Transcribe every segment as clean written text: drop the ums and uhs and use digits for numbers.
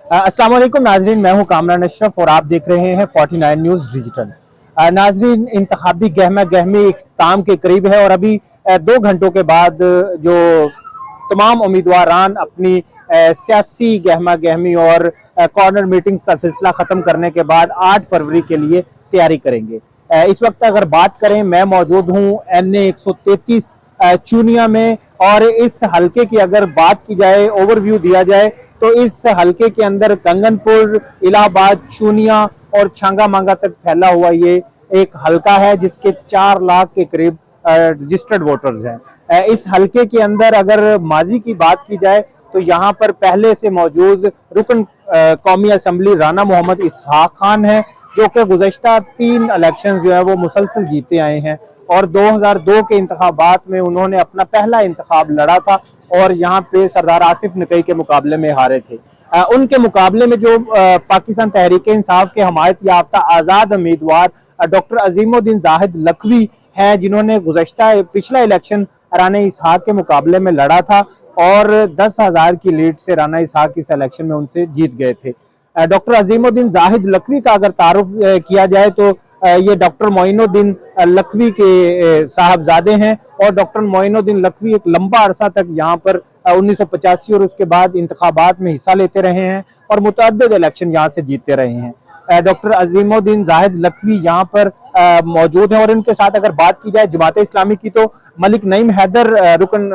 अस्सलाम वालेकुम नाजरीन, मैं हूं कामरान अशरफ और आप देख रहे हैं 49 न्यूज़ डिजिटल। नाजरीन, इंतखाबी गहमा गहमी इख्तिताम के करीब है और अभी 2 घंटों के बाद जो तमाम उम्मीदवारान अपनी सियासी गहमा गहमी और कॉर्नर मीटिंग्स का सिलसिला ख़त्म करने के बाद 8 फरवरी के लिए तैयारी करेंगे। इस वक्त अगर बात करें, मैं मौजूद हूँ NA 133 चूनिया में, और इस हलके की अगर बात की जाए, ओवरव्यू दिया जाए, तो इस हलके के अंदर कंगनपुर, इलाहाबाद, चूनिया और छांगा मांगा तक फैला हुआ ये एक हलका है जिसके 4 लाख के करीब रजिस्टर्ड वोटर्स हैं। इस हलके के अंदर अगर माजी की बात की जाए तो यहाँ पर पहले से मौजूद रुकन कौमी असम्बली राना मोहम्मद इसहाक खान है, जो कि गुज़श्ता 3 इलेक्शन जो है वो मुसलसल जीते आए हैं और 2002 के इंतखाबात में उन्होंने अपना पहला इंतखाब लड़ा था और यहाँ पे सरदार आसिफ नकवी के मुकाबले में हारे थे। उनके मुकाबले में जो पाकिस्तान तहरीक इंसाफ के हमायत याफ्ता आज़ाद उम्मीदवार डॉक्टर अजीमुद्दीन जाहिद लखवी हैं, जिन्होंने गुज़श्ता पिछला इलेक्शन राना इसहाक के मुकाबले में लड़ा था और 10,000 की लीड से राना इसहाक इस इलेक्शन में उनसे जीत गए थे। डॉक्टर अजीमुद्दीन जाहिद लखवी का अगर तारुफ किया जाए तो ये डॉक्टर मोइनुद्दीन लखवी के साहबजादे हैं और डॉक्टर मोइनुद्दीन लखवी एक लंबा अरसा तक यहाँ पर 1985 और उसके बाद इंतखाबात में हिस्सा लेते रहे हैं और मुतअद्दिद इलेक्शन यहाँ से जीतते रहे हैं। डॉक्टर अजीमुद्दीन जाहिद लखवी यहाँ पर मौजूद हैं और इनके साथ अगर बात की जाए जमात इस्लामी की, तो मलिक नईम हैदर रुकन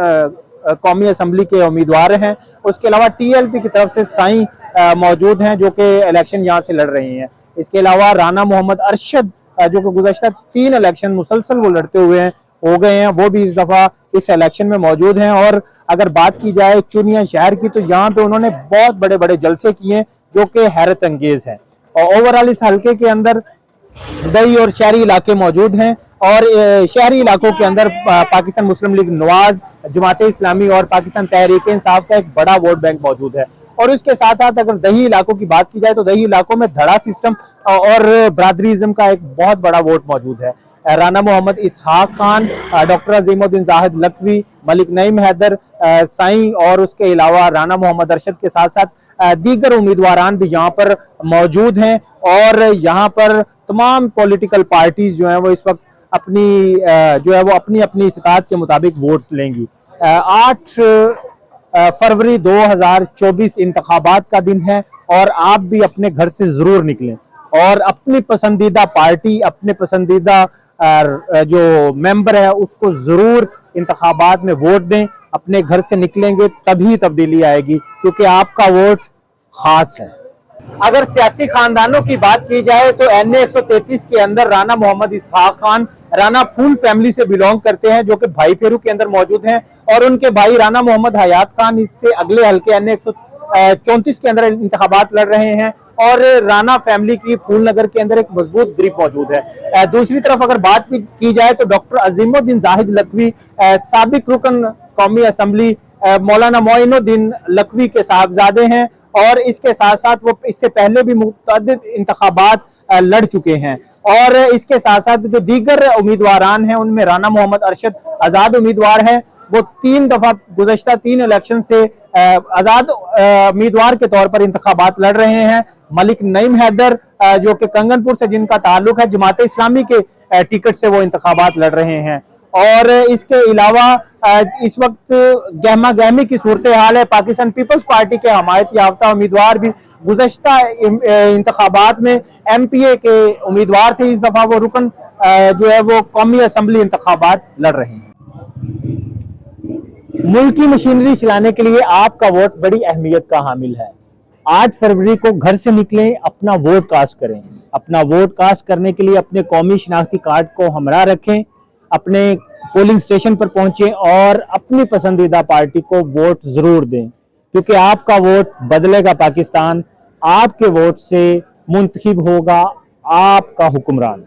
कौमी असम्बली के उम्मीदवार हैं। उसके अलावा TLP की तरफ से साईं मौजूद हैं जो कि इलेक्शन यहाँ से लड़ रही हैं। इसके अलावा राना मोहम्मद अरशद जो कि गुज़श्ता 3 इलेक्शन मुसलसल वो लड़ते हुए हो गए हैं, वो भी इस दफ़ा इस इलेक्शन में मौजूद हैं। और अगर बात की जाए चुनिया शहर की, तो यहाँ पे उन्होंने बहुत बड़े बड़े जलसे किए जो कि हैरत अंगेज हैं। और ओवरऑल इस हल्के के अंदर दही और शहरी इलाके मौजूद हैं और शहरी इलाकों के अंदर पाकिस्तान मुस्लिम लीग नवाज, जमात इस्लामी और पाकिस्तान तहरीक इंसाफ का एक बड़ा वोट बैंक मौजूद है। और इसके साथ साथ अगर दही इलाकों की बात की जाए तो दही इलाकों में धड़ा सिस्टम और बरादरीज़म का एक बहुत बड़ा वोट मौजूद है। राना मोहम्मद इसहाक खान, डॉक्टर अजीमुद्दीन जाहिद लखवी, मलिक नईम हैदर, साईं और उसके अलावा राना मोहम्मद अरशद के साथ साथ दीगर उम्मीदवारान भी यहाँ पर मौजूद हैं और यहाँ पर तमाम पॉलिटिकल पार्टीज जो हैं वो इस वक्त अपनी जो है वो अपनी अपनी इस्तात के मुताबिक वोट्स लेंगी। 8 फरवरी 2024 इंतखाबात का दिन है और आप भी अपने घर से जरूर निकलें और अपनी पसंदीदा पार्टी, अपने पसंदीदा जो मेंबर है उसको जरूर इंतखाबात में वोट दें। अपने घर से निकलेंगे तभी तब्दीली आएगी, क्योंकि आपका वोट खास है। अगर सियासी खानदानों की बात की जाए तो NA 133 के अंदर राना मोहम्मद इसहाक खान राना फूल फैमिली से बिलोंग करते हैं, जो कि भाई फेरू के अंदर मौजूद हैं और उनके भाई राना मोहम्मद हयात खान इससे अगले हल्के NA 134 के अंदर इंतखाबात लड़ रहे हैं और राना फैमिली की फूल नगर के अंदर एक मजबूत ग्रिप मौजूद है। दूसरी तरफ अगर बात की जाए तो डॉक्टर अजीमुद्दीन जाहिद लखवी साबिक रुकन कौमी असम्बली मौलाना मोइनुद्दीन लखवी के साहबजादे हैं और इसके साथ साथ वो इससे पहले भी मुतअद्दिद इंतखाबात लड़ चुके हैं। और इसके साथ साथ जो दीगर उम्मीदवारान हैं उनमें राना मोहम्मद अरशद आज़ाद उम्मीदवार हैं, वो 3 दफा गुज़श्ता 3 इलेक्शन से आज़ाद उम्मीदवार के तौर पर इंतखाबात लड़ रहे हैं। मलिक नईम हैदर जो कि कंगनपुर से जिनका ताल्लुक है, जमात इस्लामी के टिकट से वो इंतखाबात लड़ रहे हैं। और इसके अलावा इस वक्त गहमा गहमी की सूरत हाल है। पाकिस्तान पीपल्स पार्टी के हमायत याफ्ता उम्मीदवार भी गुज़श्ता इंतखाबात में MPA के उम्मीदवार थे, इस दफा वो रुकन जो है वो कौमी असम्बली इंतखाबात लड़ रहे हैं। मुल्क की मशीनरी चलाने के लिए आपका वोट बड़ी अहमियत का हामिल है। 8 फरवरी को घर से निकलें, अपना वोट कास्ट करें। अपना वोट कास्ट करने के लिए अपने कौमी शनाख्ती कार्ड को हमरा रखें, अपने पोलिंग स्टेशन पर पहुंचें और अपनी पसंदीदा पार्टी को वोट जरूर दें, क्योंकि आपका वोट बदलेगा पाकिस्तान। आपके वोट से मुंतखब होगा आपका हुक्मरान।